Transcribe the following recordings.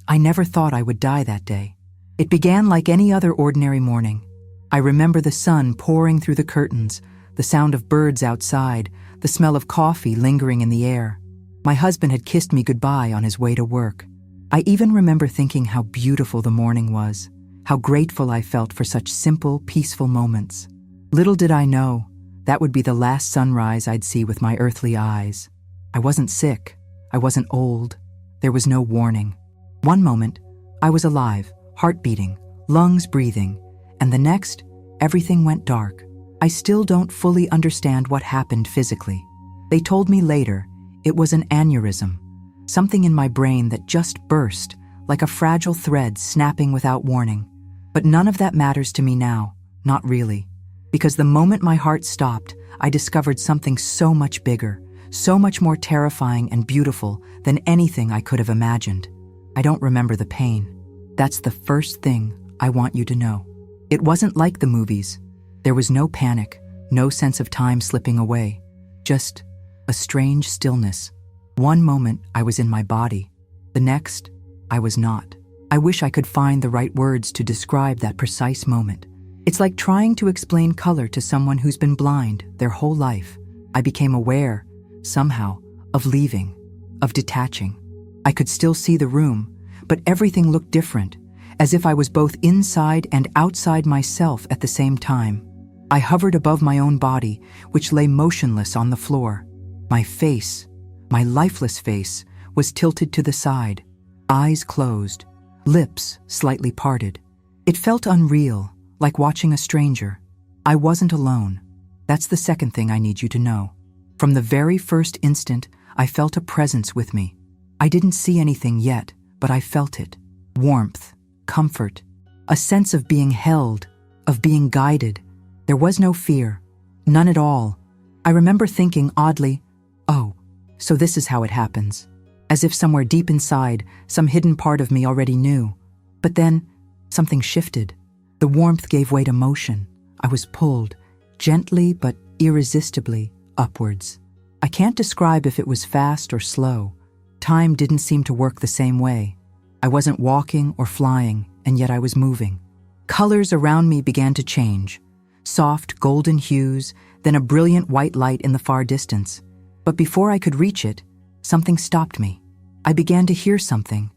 I never thought I would die that day. It began like any other ordinary morning. I remember the sun pouring through the curtains, the sound of birds outside, the smell of coffee lingering in the air. My husband had kissed me goodbye on his way to work. I even remember thinking how beautiful the morning was, how grateful I felt for such simple, peaceful moments. Little did I know, that would be the last sunrise I'd see with my earthly eyes. I wasn't sick. I wasn't old. There was no warning. One moment, I was alive, heart beating, lungs breathing, and the next, everything went dark. I still don't fully understand what happened physically. They told me later it was an aneurysm, something in my brain that just burst, like a fragile thread snapping without warning. But none of that matters to me now, not really. Because the moment my heart stopped, I discovered something so much bigger, so much more terrifying and beautiful than anything I could have imagined. I don't remember the pain. That's the first thing I want you to know. It wasn't like the movies. There was no panic, no sense of time slipping away, just a strange stillness. One moment I was in my body, the next I was not. I wish I could find the right words to describe that precise moment. It's like trying to explain color to someone who's been blind their whole life. I became aware, somehow, of leaving, of detaching. I could still see the room, but everything looked different, as if I was both inside and outside myself at the same time. I hovered above my own body, which lay motionless on the floor. My face, my lifeless face, was tilted to the side, eyes closed, lips slightly parted. It felt unreal, like watching a stranger. I wasn't alone. That's the second thing I need you to know. From the very first instant, I felt a presence with me. I didn't see anything yet, but I felt it. Warmth, comfort, a sense of being held, of being guided. There was no fear, none at all. I remember thinking oddly, oh, so this is how it happens. As if somewhere deep inside, some hidden part of me already knew. But then, something shifted. The warmth gave way to motion. I was pulled, gently but irresistibly, upwards. I can't describe if it was fast or slow. Time didn't seem to work the same way. I wasn't walking or flying, and yet I was moving. Colors around me began to change. Soft golden hues, then a brilliant white light in the far distance. But before I could reach it, something stopped me. I began to hear something.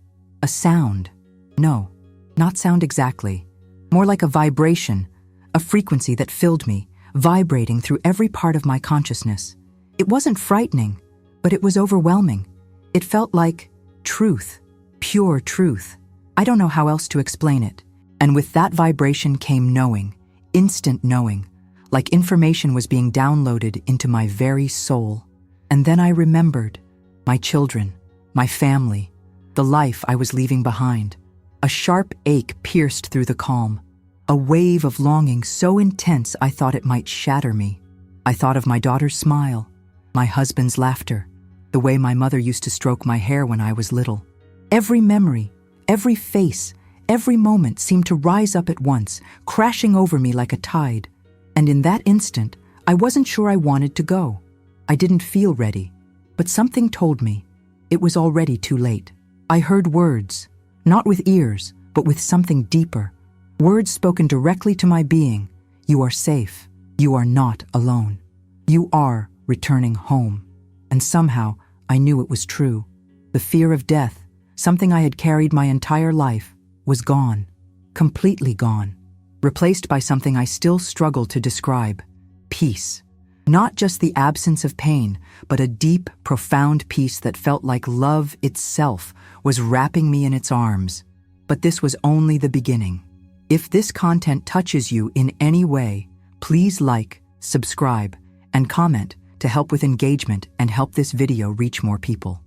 A sound. No, not sound exactly. More like a vibration, a frequency that filled me, vibrating through every part of my consciousness. It wasn't frightening, but it was overwhelming. It felt like truth, pure truth. I don't know how else to explain it. And with that vibration came knowing, instant knowing, like information was being downloaded into my very soul. And then I remembered my children, my family, the life I was leaving behind. A sharp ache pierced through the calm, a wave of longing so intense I thought it might shatter me. I thought of my daughter's smile, my husband's laughter, the way my mother used to stroke my hair when I was little. Every memory, every face, every moment seemed to rise up at once, crashing over me like a tide. And in that instant, I wasn't sure I wanted to go. I didn't feel ready, but something told me it was already too late. I heard words, not with ears, but with something deeper. Words spoken directly to my being. You are safe. You are not alone. You are returning home. And somehow, I knew it was true. The fear of death, something I had carried my entire life, was gone. Completely gone. Replaced by something I still struggle to describe. Peace. Not just the absence of pain, but a deep, profound peace that felt like love itself was wrapping me in its arms. But this was only the beginning. If this content touches you in any way, please like, subscribe, and comment to help with engagement and help this video reach more people.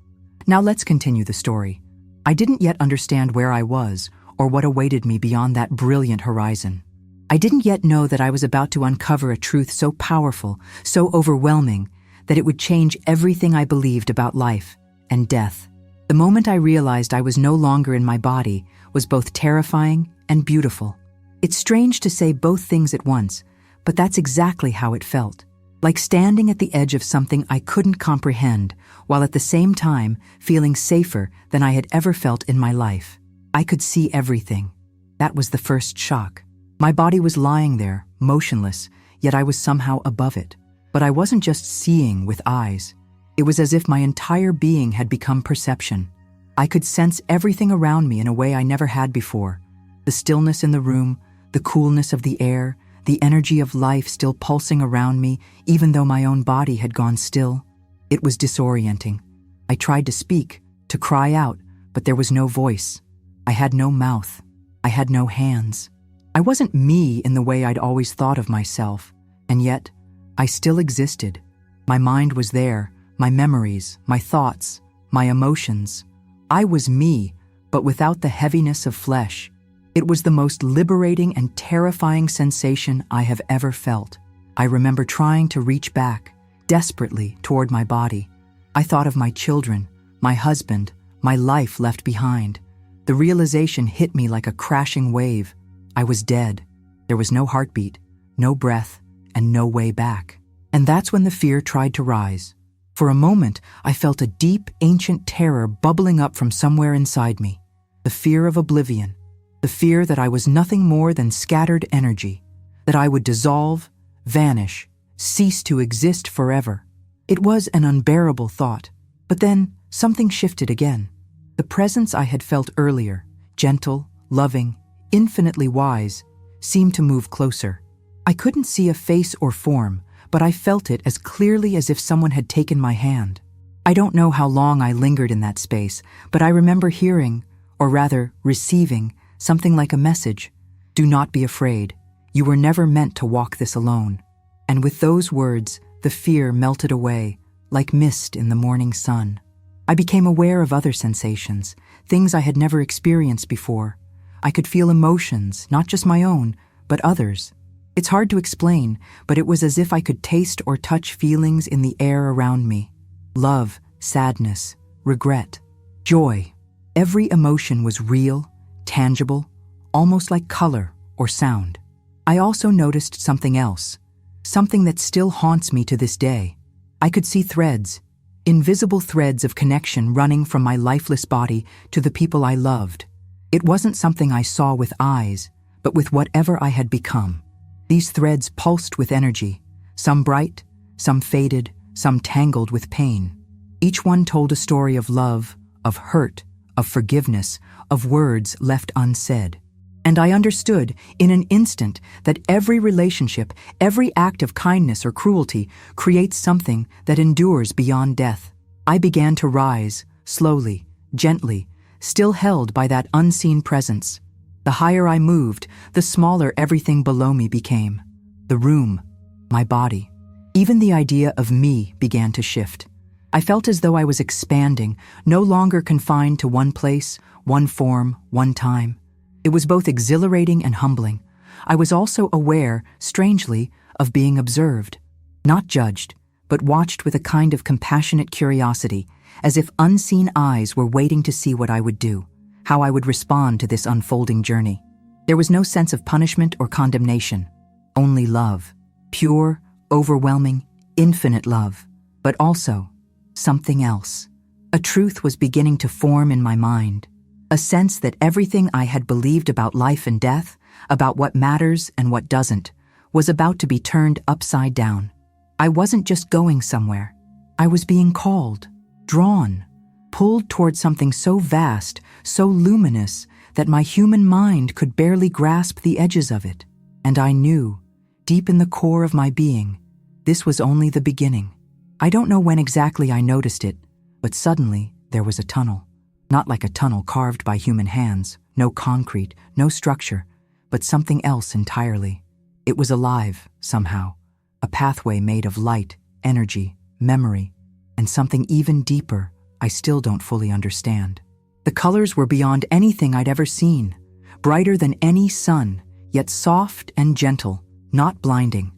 Now let's continue the story. I didn't yet understand where I was or what awaited me beyond that brilliant horizon. I didn't yet know that I was about to uncover a truth so powerful, so overwhelming, that it would change everything I believed about life and death. The moment I realized I was no longer in my body was both terrifying and beautiful. It's strange to say both things at once, but that's exactly how it felt. Like standing at the edge of something I couldn't comprehend, while at the same time feeling safer than I had ever felt in my life. I could see everything. That was the first shock. My body was lying there, motionless, yet I was somehow above it. But I wasn't just seeing with eyes. It was as if my entire being had become perception. I could sense everything around me in a way I never had before. The stillness in the room, the coolness of the air, the energy of life still pulsing around me, even though my own body had gone still. It was disorienting. I tried to speak, to cry out, but there was no voice. I had no mouth. I had no hands. I wasn't me in the way I'd always thought of myself, and yet I still existed. My mind was there, my memories, my thoughts, my emotions. I was me, but without the heaviness of flesh. It was the most liberating and terrifying sensation I have ever felt. I remember trying to reach back, desperately, toward my body. I thought of my children, my husband, my life left behind. The realization hit me like a crashing wave. I was dead. There was no heartbeat, no breath, and no way back. And that's when the fear tried to rise. For a moment, I felt a deep, ancient terror bubbling up from somewhere inside me. The fear of oblivion. The fear that I was nothing more than scattered energy, that I would dissolve, vanish, cease to exist forever. It was an unbearable thought, but then something shifted again. The presence I had felt earlier, gentle, loving, infinitely wise, seemed to move closer. I couldn't see a face or form, but I felt it as clearly as if someone had taken my hand. I don't know how long I lingered in that space, but I remember hearing, or rather receiving, something like a message. Do not be afraid. You were never meant to walk this alone. And with those words, the fear melted away, like mist in the morning sun. I became aware of other sensations, things I had never experienced before. I could feel emotions, not just my own, but others. It's hard to explain, but it was as if I could taste or touch feelings in the air around me. Love, sadness, regret, joy. Every emotion was real, tangible, almost like color or sound. I also noticed something else, something that still haunts me to this day. I could see threads, invisible threads of connection running from my lifeless body to the people I loved. It wasn't something I saw with eyes, but with whatever I had become. These threads pulsed with energy, some bright, some faded, some tangled with pain. Each one told a story of love, of hurt, of forgiveness, of words left unsaid. And I understood in an instant that every relationship, every act of kindness or cruelty creates something that endures beyond death. I began to rise, slowly, gently, still held by that unseen presence. The higher I moved, the smaller everything below me became. The room, my body, even the idea of me began to shift. I felt as though I was expanding, no longer confined to one place, one form, one time. It was both exhilarating and humbling. I was also aware, strangely, of being observed. Not judged, but watched with a kind of compassionate curiosity, as if unseen eyes were waiting to see what I would do, how I would respond to this unfolding journey. There was no sense of punishment or condemnation, only love. Pure, overwhelming, infinite love. But also, something else. A truth was beginning to form in my mind. A sense that everything I had believed about life and death, about what matters and what doesn't, was about to be turned upside down. I wasn't just going somewhere. I was being called, drawn, pulled toward something so vast, so luminous, that my human mind could barely grasp the edges of it. And I knew, deep in the core of my being, this was only the beginning. I don't know when exactly I noticed it, but suddenly there was a tunnel. Not like a tunnel carved by human hands, no concrete, no structure, but something else entirely. It was alive, somehow, a pathway made of light, energy, memory, and something even deeper I still don't fully understand. The colors were beyond anything I'd ever seen, brighter than any sun, yet soft and gentle, not blinding.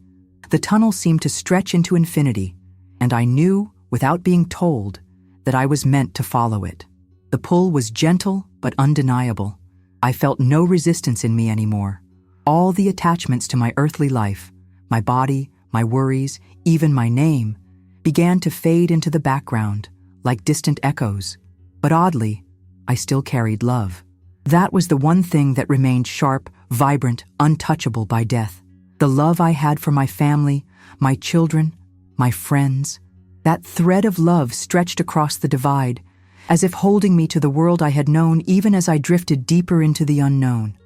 The tunnel seemed to stretch into infinity, and I knew, without being told, that I was meant to follow it. The pull was gentle but undeniable. I felt no resistance in me anymore. All the attachments to my earthly life, my body, my worries, even my name, began to fade into the background, like distant echoes. But oddly, I still carried love. That was the one thing that remained sharp, vibrant, untouchable by death. The love I had for my family, my children, my friends. That thread of love stretched across the divide, as if holding me to the world I had known even as I drifted deeper into the unknown.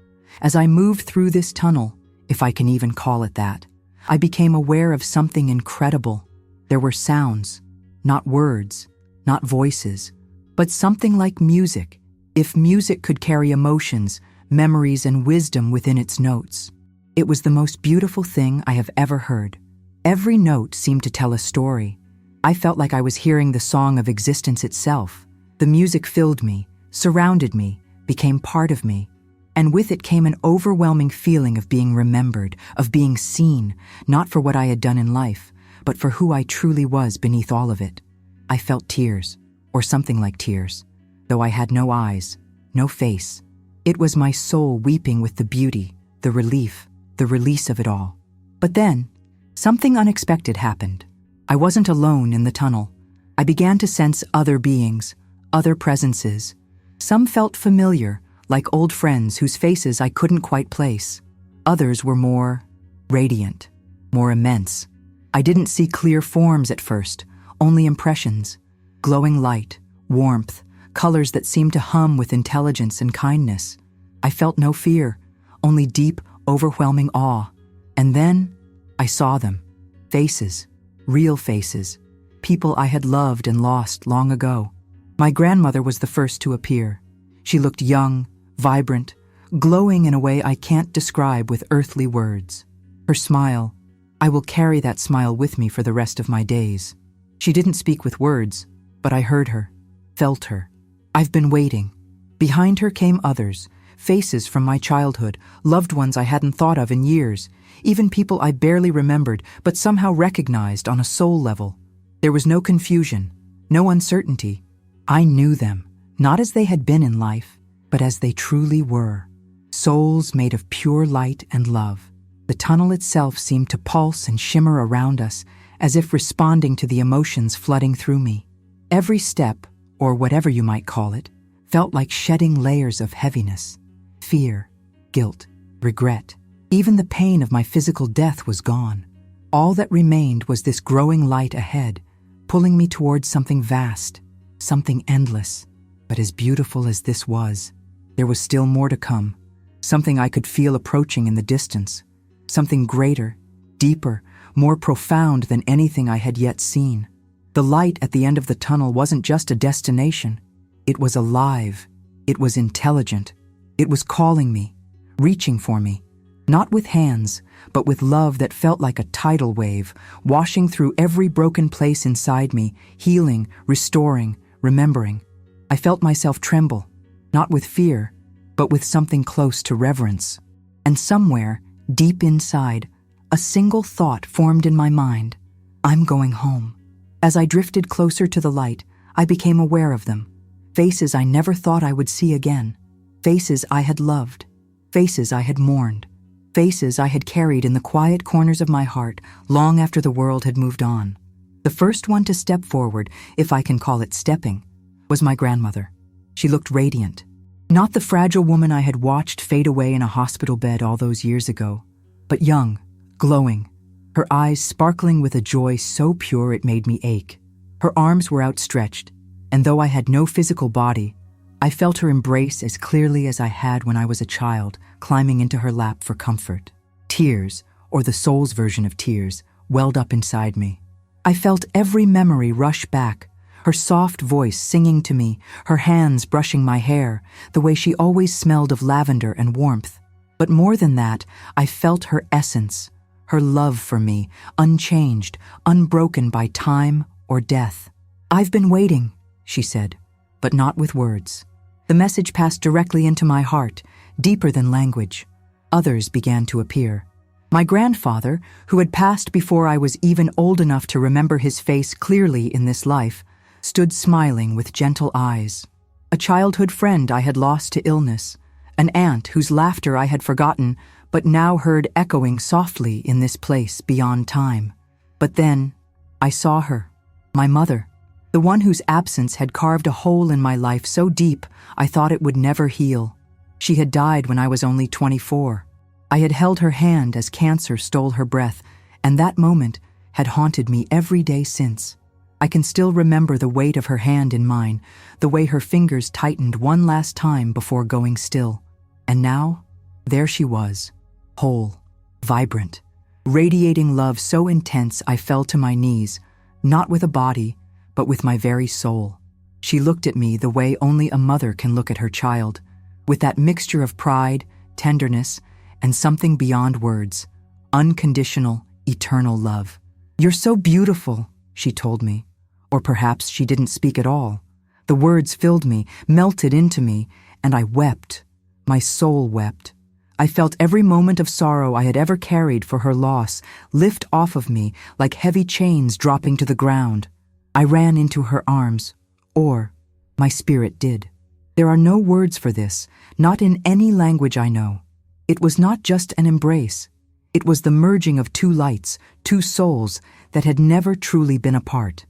As I moved through this tunnel, if I can even call it that, I became aware of something incredible. There were sounds, not words, not voices, but something like music, if music could carry emotions, memories, and wisdom within its notes. It was the most beautiful thing I have ever heard. Every note seemed to tell a story. I felt like I was hearing the song of existence itself. The music filled me, surrounded me, became part of me, and with it came an overwhelming feeling of being remembered, of being seen, not for what I had done in life, but for who I truly was beneath all of it. I felt tears, or something like tears, though I had no eyes, no face. It was my soul weeping with the beauty, the relief, the release of it all. But then, something unexpected happened. I wasn't alone in the tunnel. I began to sense other beings, other presences. Some felt familiar, like old friends whose faces I couldn't quite place. Others were more radiant, more immense. I didn't see clear forms at first, only impressions, glowing light, warmth, colors that seemed to hum with intelligence and kindness. I felt no fear, only deep, overwhelming awe. And then I saw them. Faces, real faces, people I had loved and lost long ago. My grandmother was the first to appear. She looked young, vibrant, glowing in a way I can't describe with earthly words. Her smile, I will carry that smile with me for the rest of my days. She didn't speak with words, but I heard her, felt her. I've been waiting. Behind her came others, faces from my childhood, loved ones I hadn't thought of in years, even people I barely remembered but somehow recognized on a soul level. There was no confusion, no uncertainty. I knew them, not as they had been in life, but as they truly were. Souls made of pure light and love. The tunnel itself seemed to pulse and shimmer around us, as if responding to the emotions flooding through me. Every step, or whatever you might call it, felt like shedding layers of heaviness. Fear, guilt, regret. Even the pain of my physical death was gone. All that remained was this growing light ahead, pulling me towards something vast, something endless. But as beautiful as this was, there was still more to come, something I could feel approaching in the distance, something greater, deeper, more profound than anything I had yet seen. The light at the end of the tunnel wasn't just a destination. It was alive. It was intelligent. It was calling me, reaching for me, not with hands, but with love that felt like a tidal wave, washing through every broken place inside me, healing, restoring, remembering. I felt myself tremble, not with fear, but with something close to reverence. And somewhere, deep inside, a single thought formed in my mind: I'm going home. As I drifted closer to the light, I became aware of them. Faces I never thought I would see again. Faces I had loved. Faces I had mourned. Faces I had carried in the quiet corners of my heart long after the world had moved on. The first one to step forward, if I can call it stepping, was my grandmother. She looked radiant. Not the fragile woman I had watched fade away in a hospital bed all those years ago, but young, glowing, her eyes sparkling with a joy so pure it made me ache. Her arms were outstretched, and though I had no physical body, I felt her embrace as clearly as I had when I was a child, climbing into her lap for comfort. Tears, or the soul's version of tears, welled up inside me. I felt every memory rush back, her soft voice singing to me, her hands brushing my hair, the way she always smelled of lavender and warmth. But more than that, I felt her essence, her love for me, unchanged, unbroken by time or death. I've been waiting, she said, but not with words. The message passed directly into my heart, deeper than language. Others began to appear. My grandfather, who had passed before I was even old enough to remember his face clearly in this life, stood smiling with gentle eyes. A childhood friend I had lost to illness, an aunt whose laughter I had forgotten, but now heard echoing softly in this place beyond time. But then, I saw her, my mother, the one whose absence had carved a hole in my life so deep I thought it would never heal. She had died when I was only 24. I had held her hand as cancer stole her breath, and that moment had haunted me every day since. I can still remember the weight of her hand in mine, the way her fingers tightened one last time before going still. And now, there she was, whole, vibrant, radiating love so intense I fell to my knees, not with a body, but with my very soul. She looked at me the way only a mother can look at her child, with that mixture of pride, tenderness, and something beyond words, unconditional, eternal love. "You're so beautiful," she told me. Or perhaps she didn't speak at all. The words filled me, melted into me, and I wept. My soul wept. I felt every moment of sorrow I had ever carried for her loss lift off of me like heavy chains dropping to the ground. I ran into her arms, or my spirit did. There are no words for this, not in any language I know. It was not just an embrace. It was the merging of two lights, two souls that had never truly been apart.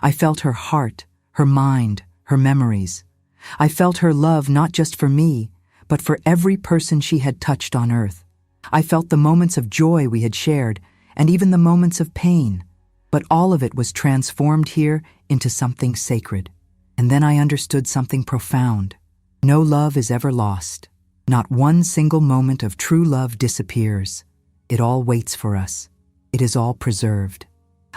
I felt her heart, her mind, her memories. I felt her love not just for me, but for every person she had touched on earth. I felt the moments of joy we had shared, and even the moments of pain. But all of it was transformed here into something sacred. And then I understood something profound. No love is ever lost. Not one single moment of true love disappears. It all waits for us. It is all preserved.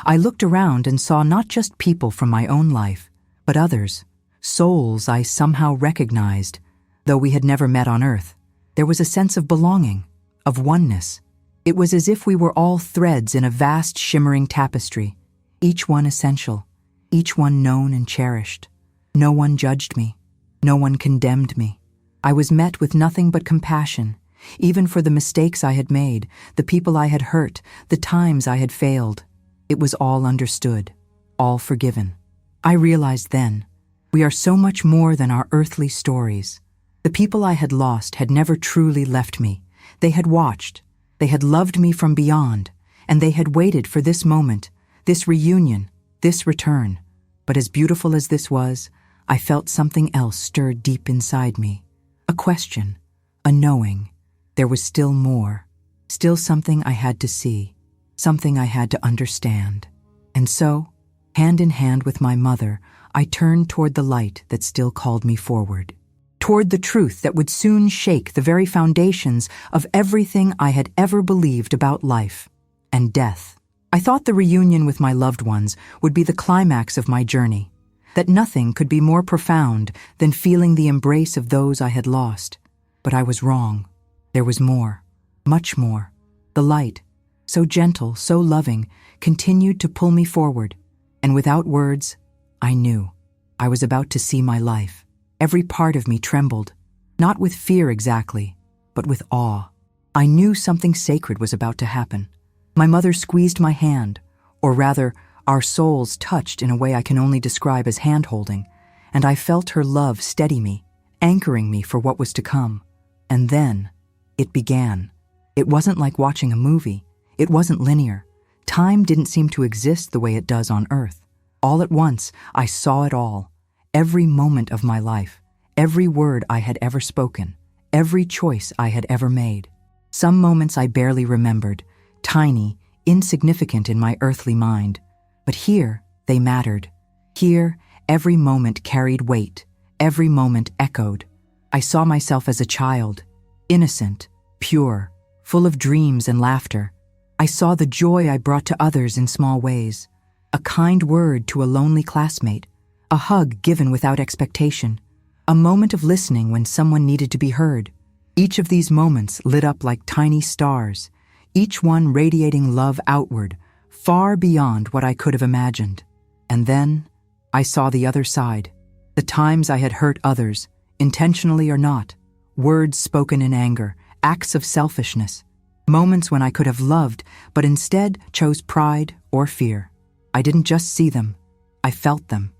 I looked around and saw not just people from my own life, but others, souls I somehow recognized. Though we had never met on earth, there was a sense of belonging, of oneness. It was as if we were all threads in a vast shimmering tapestry, each one essential, each one known and cherished. No one judged me. No one condemned me. I was met with nothing but compassion, even for the mistakes I had made, the people I had hurt, the times I had failed. It was all understood, all forgiven. I realized then, we are so much more than our earthly stories. The people I had lost had never truly left me. They had watched, they had loved me from beyond, and they had waited for this moment, this reunion, this return. But as beautiful as this was, I felt something else stir deep inside me. A question, a knowing. There was still more, still something I had to see, something I had to understand. And so, hand in hand with my mother, I turned toward the light that still called me forward. Toward the truth that would soon shake the very foundations of everything I had ever believed about life and death. I thought the reunion with my loved ones would be the climax of my journey, that nothing could be more profound than feeling the embrace of those I had lost. But I was wrong. There was more, much more. The light, so gentle, so loving, continued to pull me forward, and without words, I knew I was about to see my life. Every part of me trembled, not with fear exactly, but with awe. I knew something sacred was about to happen. My mother squeezed my hand, or rather, our souls touched in a way I can only describe as hand-holding, and I felt her love steady me, anchoring me for what was to come. And then, it began. It wasn't like watching a movie. It wasn't linear. Time didn't seem to exist the way it does on Earth. All at once, I saw it all. Every moment of my life, every word I had ever spoken, every choice I had ever made. Some moments I barely remembered, tiny, insignificant in my earthly mind. But here, they mattered. Here, every moment carried weight, every moment echoed. I saw myself as a child, innocent, pure, full of dreams and laughter. I saw the joy I brought to others in small ways. A kind word to a lonely classmate, a hug given without expectation, a moment of listening when someone needed to be heard. Each of these moments lit up like tiny stars, each one radiating love outward, far beyond what I could have imagined. And then, I saw the other side. The times I had hurt others, intentionally or not, words spoken in anger, acts of selfishness, moments when I could have loved, but instead chose pride or fear. I didn't just see them, I felt them.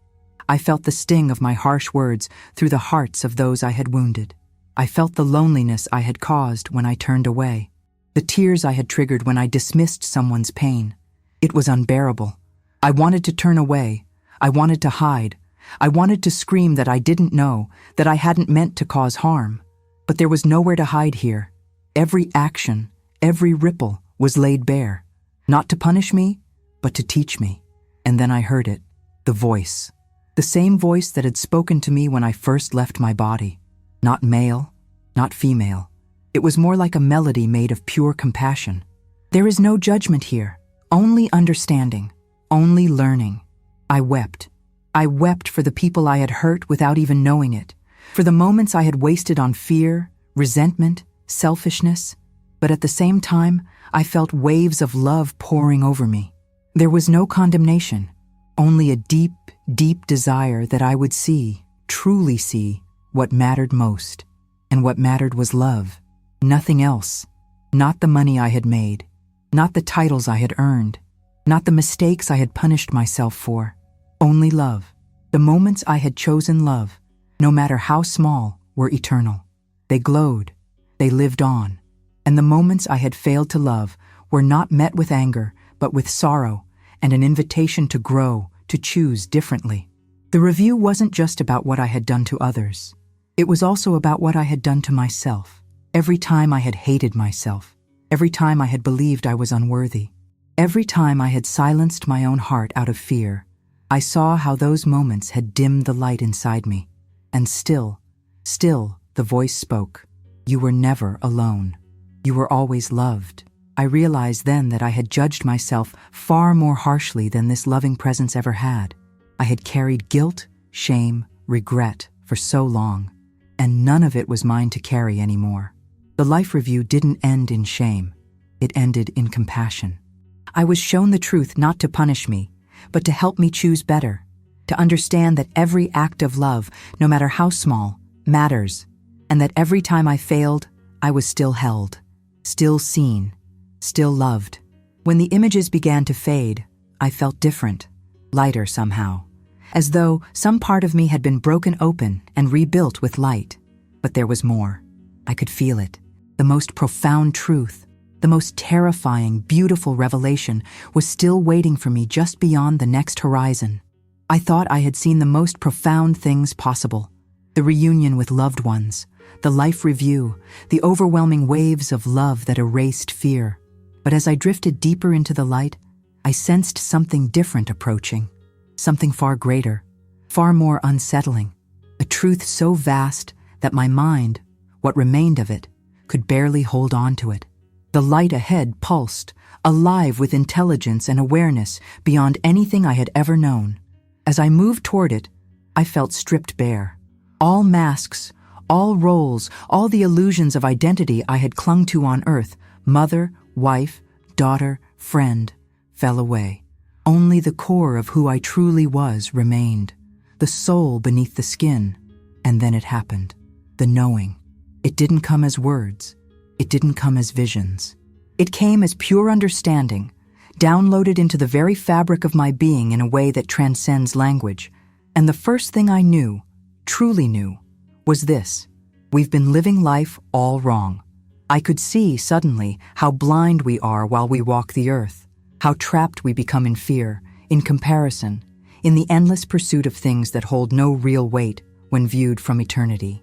I felt the sting of my harsh words through the hearts of those I had wounded. I felt the loneliness I had caused when I turned away, the tears I had triggered when I dismissed someone's pain. It was unbearable. I wanted to turn away. I wanted to hide. I wanted to scream that I didn't know, that I hadn't meant to cause harm. But there was nowhere to hide here. Every action, every ripple was laid bare, not to punish me, but to teach me. And then I heard it, the voice. The same voice that had spoken to me when I first left my body. Not male, not female. It was more like a melody made of pure compassion. There is no judgment here, only understanding, only learning. I wept. I wept for the people I had hurt without even knowing it, for the moments I had wasted on fear, resentment, selfishness. But at the same time, I felt waves of love pouring over me. There was no condemnation, only a deep, deep desire that I would see, truly see, what mattered most. And what mattered was love. Nothing else. Not the money I had made. Not the titles I had earned. Not the mistakes I had punished myself for. Only love. The moments I had chosen love, no matter how small, were eternal. They glowed. They lived on. And the moments I had failed to love were not met with anger, but with sorrow and an invitation to grow, to choose differently. The review wasn't just about what I had done to others. It was also about what I had done to myself. Every time I had hated myself. Every time I had believed I was unworthy. Every time I had silenced my own heart out of fear. I saw how those moments had dimmed the light inside me. And still, the voice spoke. You were never alone. You were always loved. I realized then that I had judged myself far more harshly than this loving presence ever had. I had carried guilt, shame, regret for so long, and none of it was mine to carry anymore. The life review didn't end in shame. It ended in compassion. I was shown the truth not to punish me, but to help me choose better, to understand that every act of love, no matter how small, matters, and that every time I failed, I was still held, still seen, still loved. When the images began to fade, I felt different, lighter somehow, as though some part of me had been broken open and rebuilt with light. But there was more. I could feel it. The most profound truth, the most terrifying, beautiful revelation was still waiting for me just beyond the next horizon. I thought I had seen the most profound things possible. The reunion with loved ones, the life review, the overwhelming waves of love that erased fear. But as I drifted deeper into the light, I sensed something different approaching, something far greater, far more unsettling, a truth so vast that my mind, what remained of it, could barely hold on to it. The light ahead pulsed, alive with intelligence and awareness beyond anything I had ever known. As I moved toward it, I felt stripped bare. All masks, all roles, all the illusions of identity I had clung to on earth, mother, wife, daughter, friend, fell away. Only the core of who I truly was remained, the soul beneath the skin. And then it happened, the knowing. It didn't come as words. It didn't come as visions. It came as pure understanding, downloaded into the very fabric of my being in a way that transcends language. And the first thing I knew, truly knew, was this: we've been living life all wrong. I could see suddenly how blind we are while we walk the earth, how trapped we become in fear, in comparison, in the endless pursuit of things that hold no real weight when viewed from eternity.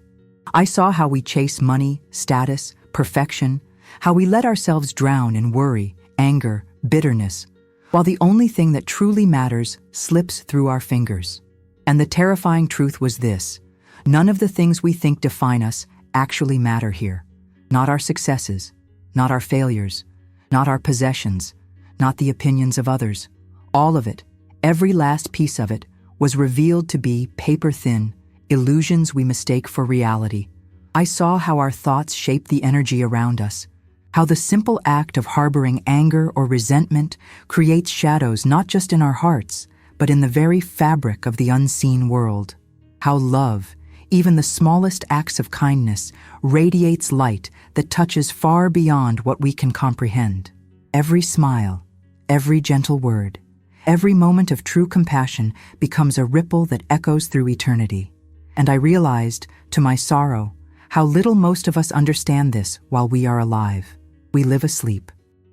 I saw how we chase money, status, perfection, how we let ourselves drown in worry, anger, bitterness, while the only thing that truly matters slips through our fingers. And the terrifying truth was this: none of the things we think define us actually matter here. Not our successes, not our failures, not our possessions, not the opinions of others. All of it, every last piece of it, was revealed to be paper-thin, illusions we mistake for reality. I saw how our thoughts shape the energy around us, how the simple act of harboring anger or resentment creates shadows not just in our hearts, but in the very fabric of the unseen world. How love, even the smallest acts of kindness, radiates light that touches far beyond what we can comprehend. Every smile, every gentle word, every moment of true compassion becomes a ripple that echoes through eternity. And I realized, to my sorrow, how little most of us understand this while we are alive. We live asleep.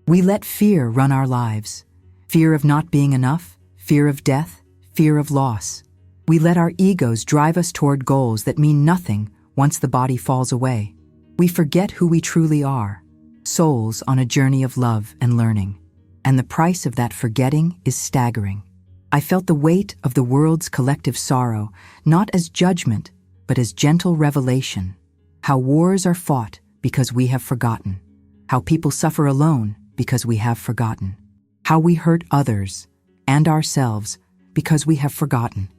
We let fear run our lives. Fear of not being enough, fear of death, fear of loss. We let our egos drive us toward goals that mean nothing once the body falls away. We forget who we truly are, souls on a journey of love and learning. And the price of that forgetting is staggering. I felt the weight of the world's collective sorrow, not as judgment, but as gentle revelation. How wars are fought because we have forgotten. How people suffer alone because we have forgotten. How we hurt others and ourselves because we have forgotten.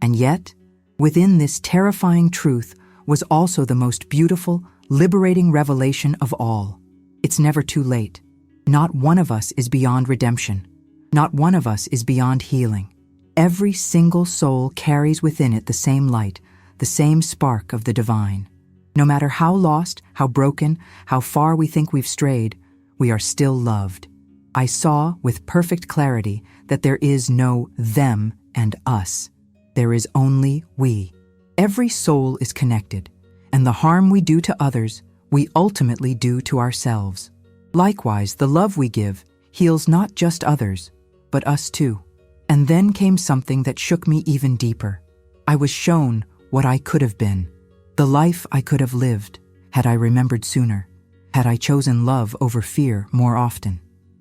And yet, within this terrifying truth was also the most beautiful, liberating revelation of all. It's never too late. Not one of us is beyond redemption. Not one of us is beyond healing. Every single soul carries within it the same light, the same spark of the divine. No matter how lost, how broken, how far we think we've strayed, we are still loved. I saw with perfect clarity that there is no them and us. There is only we. Every soul is connected, and the harm we do to others, we ultimately do to ourselves. Likewise, the love we give heals not just others, but us too. And then came something that shook me even deeper. I was shown what I could have been, the life I could have lived, had I remembered sooner, had I chosen love over fear more often.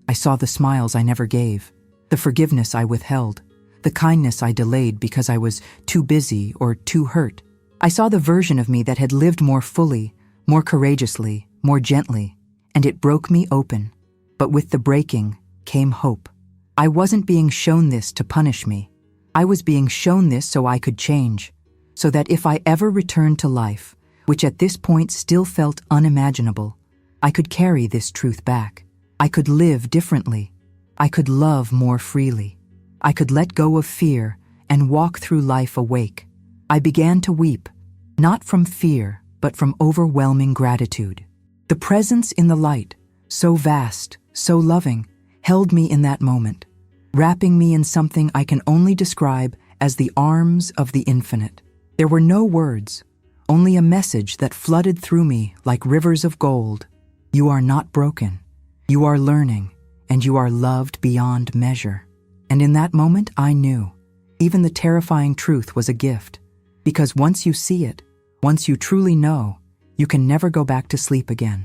I saw the smiles I never gave, the forgiveness I withheld, the kindness I delayed because I was too busy or too hurt. I saw the version of me that had lived more fully, more courageously, more gently, and it broke me open. But with the breaking came hope. I wasn't being shown this to punish me. I was being shown this so I could change, so that if I ever returned to life, which at this point still felt unimaginable, I could carry this truth back. I could live differently. I could love more freely. I could let go of fear and walk through life awake. I began to weep, not from fear, but from overwhelming gratitude. The presence in the light, so vast, so loving, held me in that moment, wrapping me in something I can only describe as the arms of the infinite. There were no words, only a message that flooded through me like rivers of gold. You are not broken. You are learning, and you are loved beyond measure. And in that moment, I knew. Even the terrifying truth was a gift. Because once you see it, once you truly know, you can never go back to sleep again.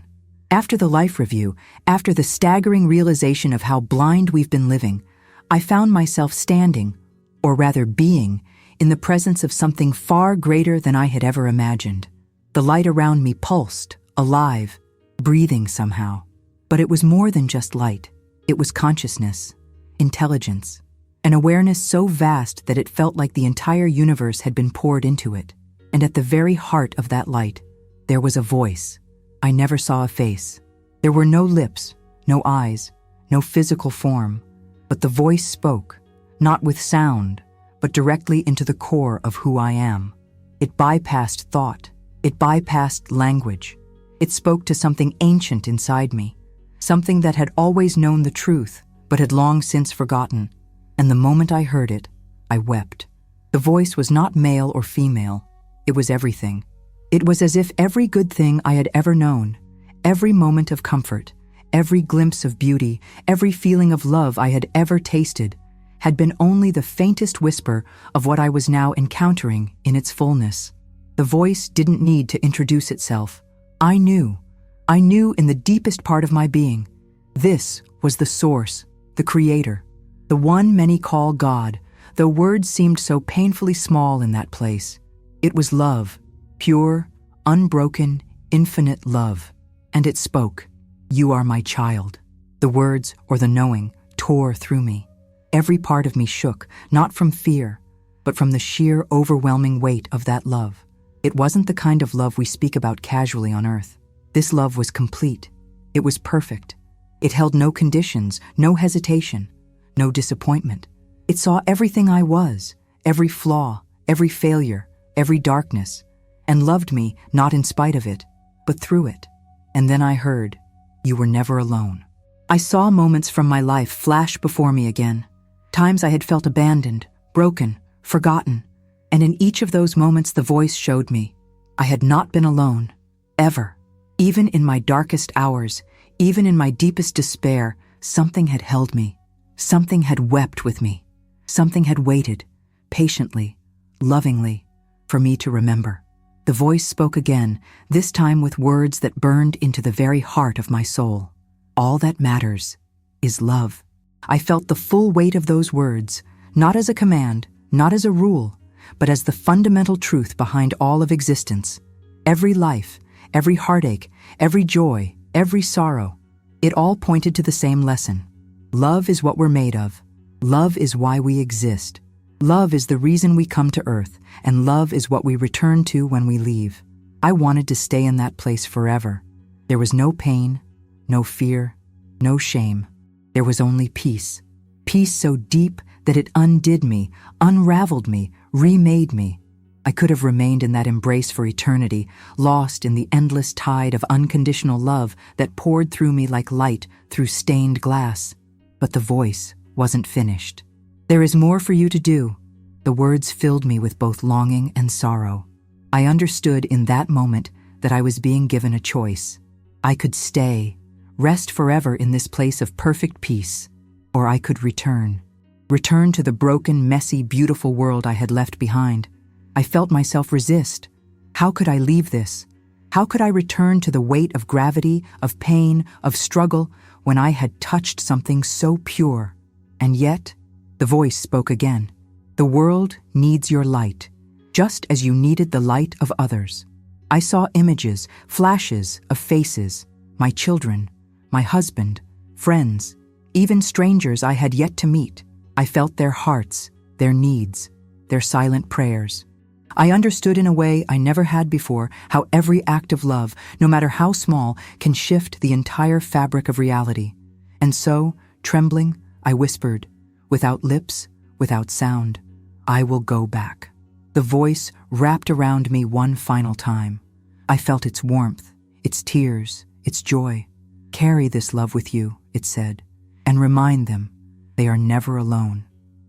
After the life review, after the staggering realization of how blind we've been living, I found myself standing, or rather being, in the presence of something far greater than I had ever imagined. The light around me pulsed, alive, breathing somehow. But it was more than just light. It was consciousness, intelligence, an awareness so vast that it felt like the entire universe had been poured into it. And at the very heart of that light, there was a voice. I never saw a face. There were no lips, no eyes, no physical form. But the voice spoke, not with sound, but directly into the core of who I am. It bypassed thought. It bypassed language. It spoke to something ancient inside me, something that had always known the truth, but had long since forgotten. And the moment I heard it, I wept. The voice was not male or female. It was everything. It was as if every good thing I had ever known, every moment of comfort, every glimpse of beauty, every feeling of love I had ever tasted, had been only the faintest whisper of what I was now encountering in its fullness. The voice didn't need to introduce itself. I knew in the deepest part of my being, this was the source, the creator, the one many call God, though words seemed so painfully small in that place. It was love, pure, unbroken, infinite love. And it spoke, "You are my child." The words, or the knowing, tore through me. Every part of me shook, not from fear, but from the sheer overwhelming weight of that love. It wasn't the kind of love we speak about casually on earth. This love was complete. It was perfect. It held no conditions, no hesitation, no disappointment. It saw everything I was, every flaw, every failure, every darkness, and loved me not in spite of it, but through it. And then I heard, "You were never alone." I saw moments from my life flash before me again, times I had felt abandoned, broken, forgotten, and in each of those moments the voice showed me I had not been alone, ever. Even in my darkest hours, even in my deepest despair, something had held me. Something had wept with me. Something had waited, patiently, lovingly, for me to remember. The voice spoke again, this time with words that burned into the very heart of my soul. All that matters is love. I felt the full weight of those words, not as a command, not as a rule, but as the fundamental truth behind all of existence. Every life, every heartache, every joy, every sorrow, it all pointed to the same lesson. Love is what we're made of. Love is why we exist. Love is the reason we come to Earth, and love is what we return to when we leave. I wanted to stay in that place forever. There was no pain, no fear, no shame. There was only peace. Peace so deep that it undid me, unraveled me, remade me. I could have remained in that embrace for eternity, lost in the endless tide of unconditional love that poured through me like light through stained glass. But the voice wasn't finished. "There is more for you to do." The words filled me with both longing and sorrow. I understood in that moment that I was being given a choice. I could stay, rest forever in this place of perfect peace, or I could return to the broken, messy, beautiful world I had left behind. I felt myself resist. How could I leave this? How could I return to the weight of gravity, of pain, of struggle, when I had touched something so pure? And yet, the voice spoke again. "The world needs your light, just as you needed the light of others." I saw images, flashes of faces, my children, my husband, friends, even strangers I had yet to meet. I felt their hearts, their needs, their silent prayers. I understood in a way I never had before how every act of love, no matter how small, can shift the entire fabric of reality. And so, trembling, I whispered, without lips, without sound, "I will go back." The voice wrapped around me one final time. I felt its warmth, its tears, its joy. "Carry this love with you," it said, "and remind them they are never alone."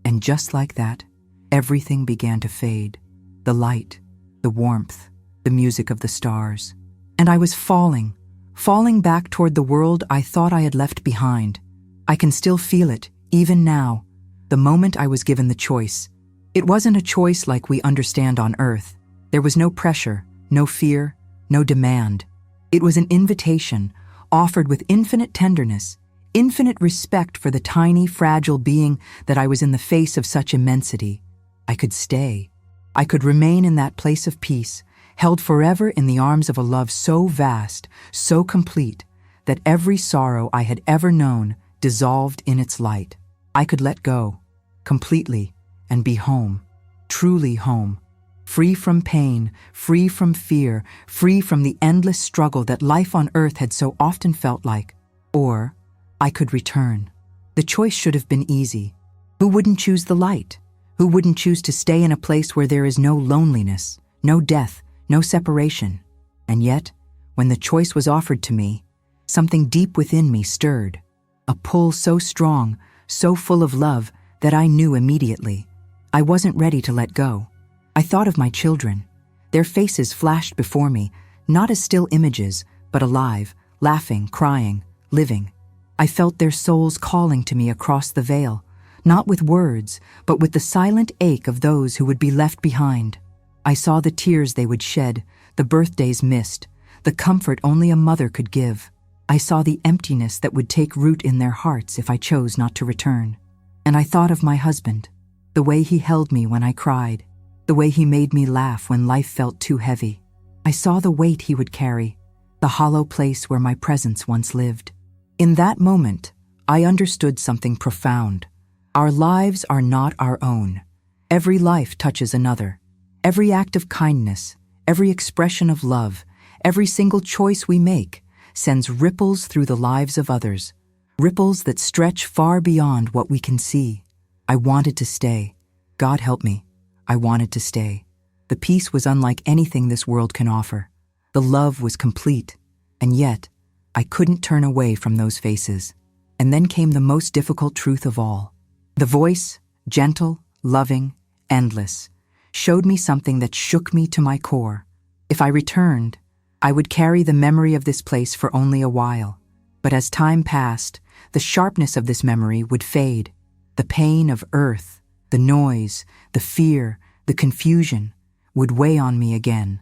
And just like that, everything began to fade. The light, the warmth, the music of the stars. And I was falling back toward the world I thought I had left behind. I can still feel it, even now, the moment I was given the choice. It wasn't a choice like we understand on Earth. There was no pressure, no fear, no demand. It was an invitation, offered with infinite tenderness, infinite respect for the tiny, fragile being that I was in the face of such immensity. I could stay. I could remain in that place of peace, held forever in the arms of a love so vast, so complete, that every sorrow I had ever known dissolved in its light. I could let go, completely, and be home, truly home, free from pain, free from fear, free from the endless struggle that life on Earth had so often felt like. Or I could return. The choice should have been easy. Who wouldn't choose the light? Who wouldn't choose to stay in a place where there is no loneliness, no death, no separation? And yet, when the choice was offered to me, something deep within me stirred, a pull so strong, so full of love, that I knew immediately. I wasn't ready to let go. I thought of my children. Their faces flashed before me, not as still images, but alive, laughing, crying, living. I felt their souls calling to me across the veil, not with words, but with the silent ache of those who would be left behind. I saw the tears they would shed, the birthdays missed, the comfort only a mother could give. I saw the emptiness that would take root in their hearts if I chose not to return. And I thought of my husband, the way he held me when I cried, the way he made me laugh when life felt too heavy. I saw the weight he would carry, the hollow place where my presence once lived. In that moment, I understood something profound. Our lives are not our own. Every life touches another. Every act of kindness, every expression of love, every single choice we make sends ripples through the lives of others, ripples that stretch far beyond what we can see. I wanted to stay. God help me. I wanted to stay. The peace was unlike anything this world can offer. The love was complete. And yet, I couldn't turn away from those faces. And then came the most difficult truth of all. The voice, gentle, loving, endless, showed me something that shook me to my core. If I returned, I would carry the memory of this place for only a while. But as time passed, the sharpness of this memory would fade. The pain of Earth, the noise, the fear, the confusion would weigh on me again.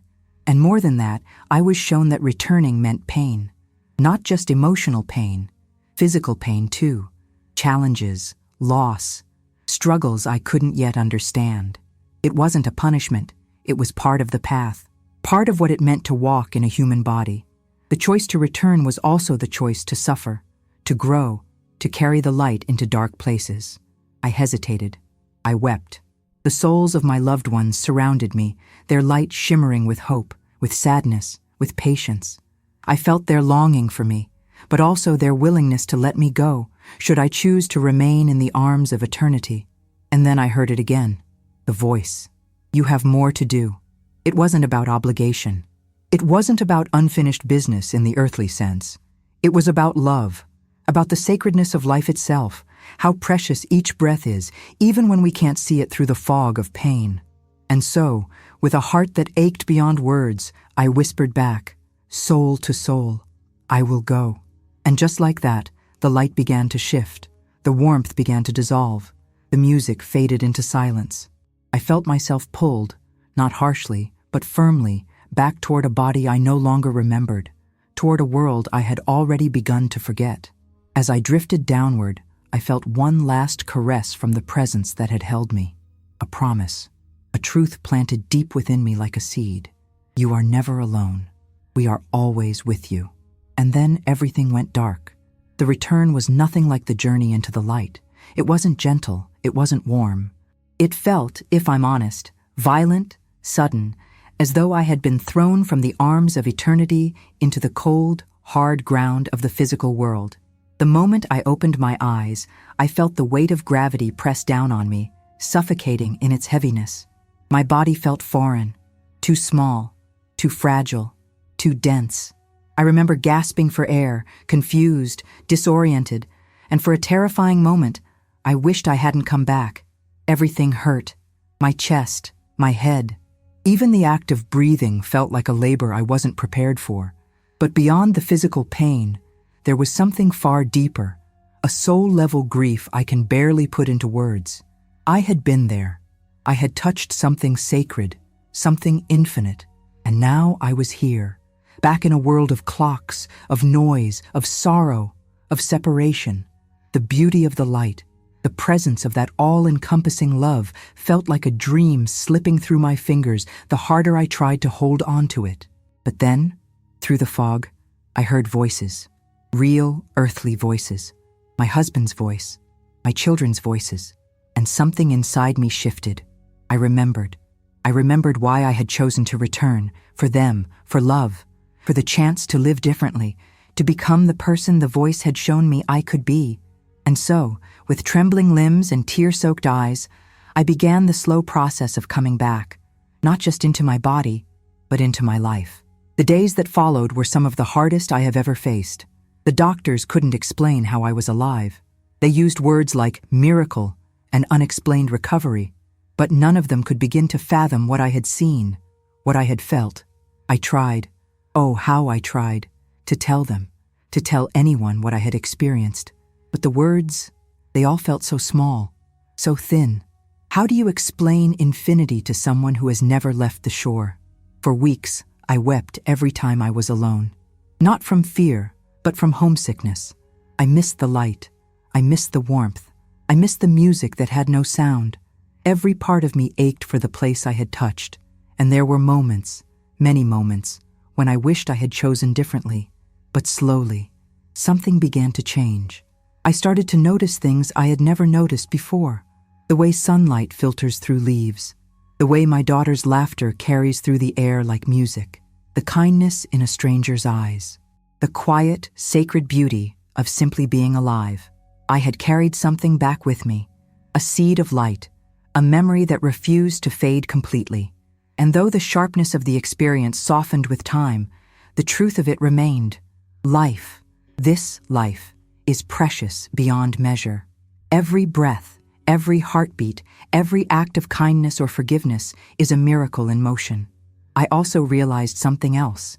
And more than that, I was shown that returning meant pain. Not just emotional pain, physical pain too. Challenges, loss, struggles I couldn't yet understand. It wasn't a punishment, it was part of the path, part of what it meant to walk in a human body. The choice to return was also the choice to suffer, to grow, to carry the light into dark places. I hesitated. I wept. The souls of my loved ones surrounded me, their light shimmering with hope, with sadness, with patience. I felt their longing for me, but also their willingness to let me go, should I choose to remain in the arms of eternity. And then I heard it again, the voice. You have more to do. It wasn't about obligation. It wasn't about unfinished business in the earthly sense. It was about love, about the sacredness of life itself, how precious each breath is, even when we can't see it through the fog of pain. And so, with a heart that ached beyond words, I whispered back, soul to soul, I will go. And just like that, the light began to shift, the warmth began to dissolve, the music faded into silence. I felt myself pulled, not harshly, but firmly, back toward a body I no longer remembered, toward a world I had already begun to forget. As I drifted downward, I felt one last caress from the presence that had held me. A promise, a truth planted deep within me like a seed. You are never alone. We are always with you. And then everything went dark. The return was nothing like the journey into the light. It wasn't gentle, it wasn't warm. It felt, if I'm honest, violent, sudden, as though I had been thrown from the arms of eternity into the cold, hard ground of the physical world. The moment I opened my eyes, I felt the weight of gravity press down on me, suffocating in its heaviness. My body felt foreign, too small, too fragile, too dense. I remember gasping for air, confused, disoriented, and for a terrifying moment, I wished I hadn't come back. Everything hurt. My chest, my head. Even the act of breathing felt like a labor I wasn't prepared for. But beyond the physical pain, there was something far deeper, a soul-level grief I can barely put into words. I had been there. I had touched something sacred, something infinite, and now I was here, back in a world of clocks, of noise, of sorrow, of separation. The beauty of the light, the presence of that all-encompassing love felt like a dream slipping through my fingers the harder I tried to hold on to it. But then, through the fog, I heard voices. Real, earthly voices. My husband's voice, my children's voices, and something inside me shifted. I remembered. I remembered why I had chosen to return, for them, for love, for the chance to live differently, to become the person the voice had shown me I could be. And so, with trembling limbs and tear-soaked eyes, I began the slow process of coming back, not just into my body, but into my life. The days that followed were some of the hardest I have ever faced. The doctors couldn't explain how I was alive. They used words like miracle and unexplained recovery, but none of them could begin to fathom what I had seen, what I had felt. I tried, oh how I tried, to tell them, to tell anyone what I had experienced. But the words, they all felt so small, so thin. How do you explain infinity to someone who has never left the shore? For weeks, I wept every time I was alone. Not from fear, but from homesickness. I missed the light. I missed the warmth. I missed the music that had no sound. Every part of me ached for the place I had touched. And there were moments, many moments, when I wished I had chosen differently. But slowly, something began to change. I started to notice things I had never noticed before. The way sunlight filters through leaves. The way my daughter's laughter carries through the air like music. The kindness in a stranger's eyes. The quiet, sacred beauty of simply being alive. I had carried something back with me, a seed of light, a memory that refused to fade completely. And though the sharpness of the experience softened with time, the truth of it remained. Life, this life, is precious beyond measure. Every breath, every heartbeat, every act of kindness or forgiveness is a miracle in motion. I also realized something else.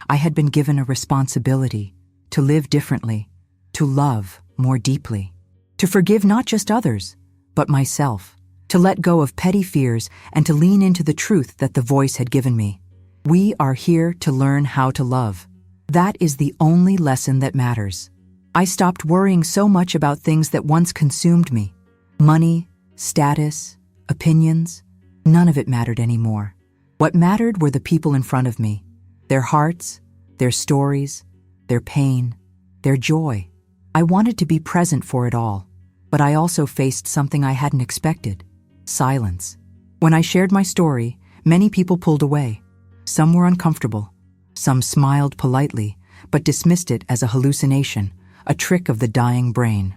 I had been given a responsibility to live differently, to love more deeply, to forgive not just others, but myself, to let go of petty fears and to lean into the truth that the voice had given me. We are here to learn how to love. That is the only lesson that matters. I stopped worrying so much about things that once consumed me. Money, status, opinions, none of it mattered anymore. What mattered were the people in front of me, their hearts, their stories, their pain, their joy. I wanted to be present for it all, but I also faced something I hadn't expected: silence. When I shared my story, many people pulled away. Some were uncomfortable. Some smiled politely, but dismissed it as a hallucination, a trick of the dying brain.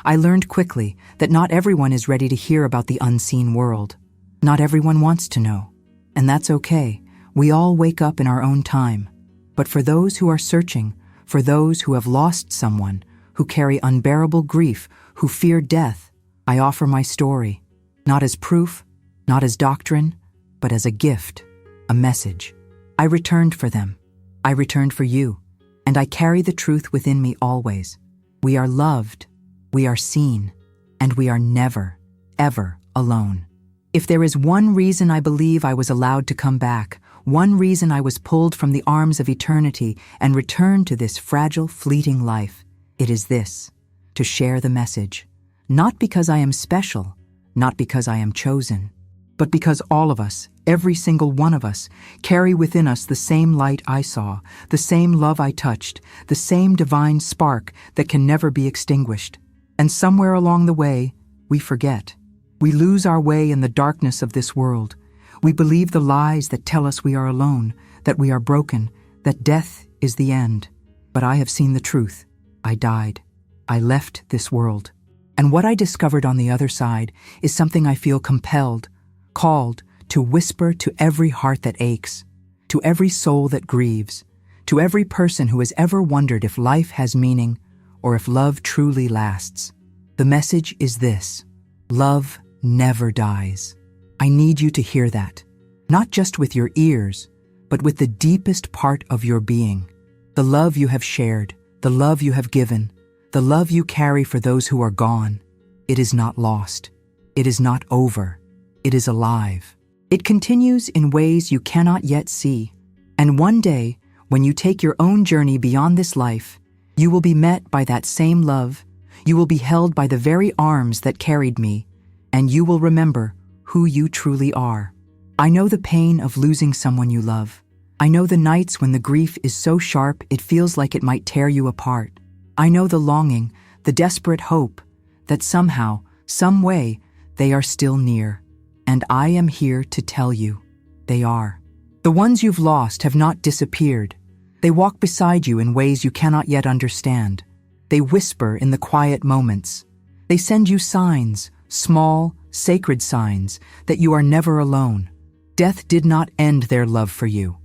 I learned quickly that not everyone is ready to hear about the unseen world. Not everyone wants to know. And that's okay. We all wake up in our own time. But for those who are searching, for those who have lost someone, who carry unbearable grief, who fear death, I offer my story, not as proof, not as doctrine, but as a gift, a message. I returned for them. I returned for you. And I carry the truth within me always. We are loved, we are seen, and we are never, ever alone. If there is one reason I believe I was allowed to come back, one reason I was pulled from the arms of eternity and returned to this fragile, fleeting life, it is this: to share the message. Not because I am special, not because I am chosen, but because all of us, every single one of us, carry within us the same light I saw, the same love I touched, the same divine spark that can never be extinguished. And somewhere along the way, we forget. We lose our way in the darkness of this world. We believe the lies that tell us we are alone, that we are broken, that death is the end. But I have seen the truth. I died. I left this world. And what I discovered on the other side is something I feel compelled, called to whisper to every heart that aches, to every soul that grieves, to every person who has ever wondered if life has meaning or if love truly lasts. The message is this: love never dies. I need you to hear that, not just with your ears, but with the deepest part of your being. The love you have shared, the love you have given, the love you carry for those who are gone. It is not lost. It is not over. It is alive. It continues in ways you cannot yet see. And one day, when you take your own journey beyond this life, you will be met by that same love. You will be held by the very arms that carried me, and you will remember who you truly are. I know the pain of losing someone you love. I know the nights when the grief is so sharp it feels like it might tear you apart. I know the longing, the desperate hope that somehow, some way, they are still near. And I am here to tell you, they are. The ones you've lost have not disappeared. They walk beside you in ways you cannot yet understand. They whisper in the quiet moments. They send you signs, small, sacred signs, that you are never alone. Death did not end their love for you.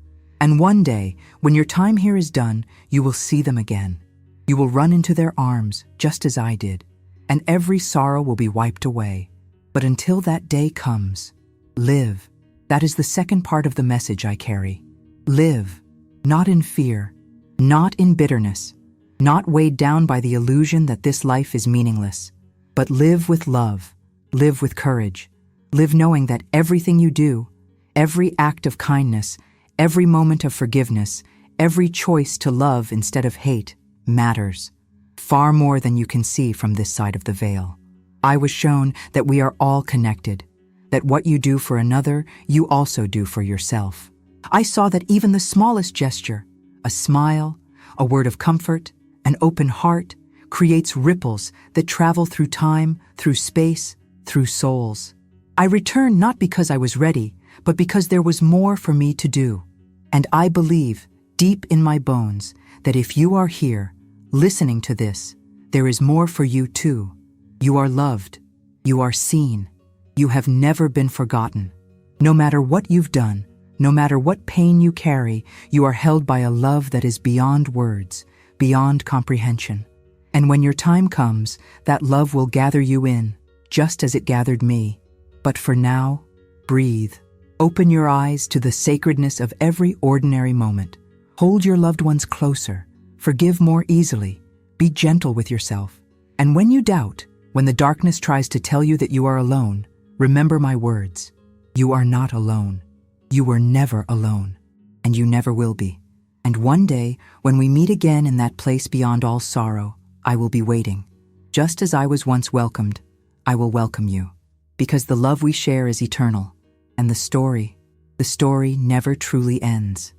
And one day, when your time here is done, you will see them again. You will run into their arms, just as I did, and every sorrow will be wiped away. But until that day comes, live. That is the second part of the message I carry. Live, not in fear, not in bitterness, not weighed down by the illusion that this life is meaningless, but live with love, live with courage, live knowing that everything you do, every act of kindness, every moment of forgiveness, every choice to love instead of hate matters, far more than you can see from this side of the veil. I was shown that we are all connected, that what you do for another, you also do for yourself. I saw that even the smallest gesture, a smile, a word of comfort, an open heart, creates ripples that travel through time, through space, through souls. I returned not because I was ready, but because there was more for me to do. And I believe, deep in my bones, that if you are here, listening to this, there is more for you too. You are loved. You are seen. You have never been forgotten. No matter what you've done, no matter what pain you carry, you are held by a love that is beyond words, beyond comprehension. And when your time comes, that love will gather you in, just as it gathered me. But for now, breathe. Open your eyes to the sacredness of every ordinary moment. Hold your loved ones closer. Forgive more easily. Be gentle with yourself. And when you doubt, when the darkness tries to tell you that you are alone, remember my words. You are not alone. You were never alone. and you never will be. And one day, when we meet again in that place beyond all sorrow, I will be waiting. Just as I was once welcomed, I will welcome you. Because the love we share is eternal, and the story never truly ends.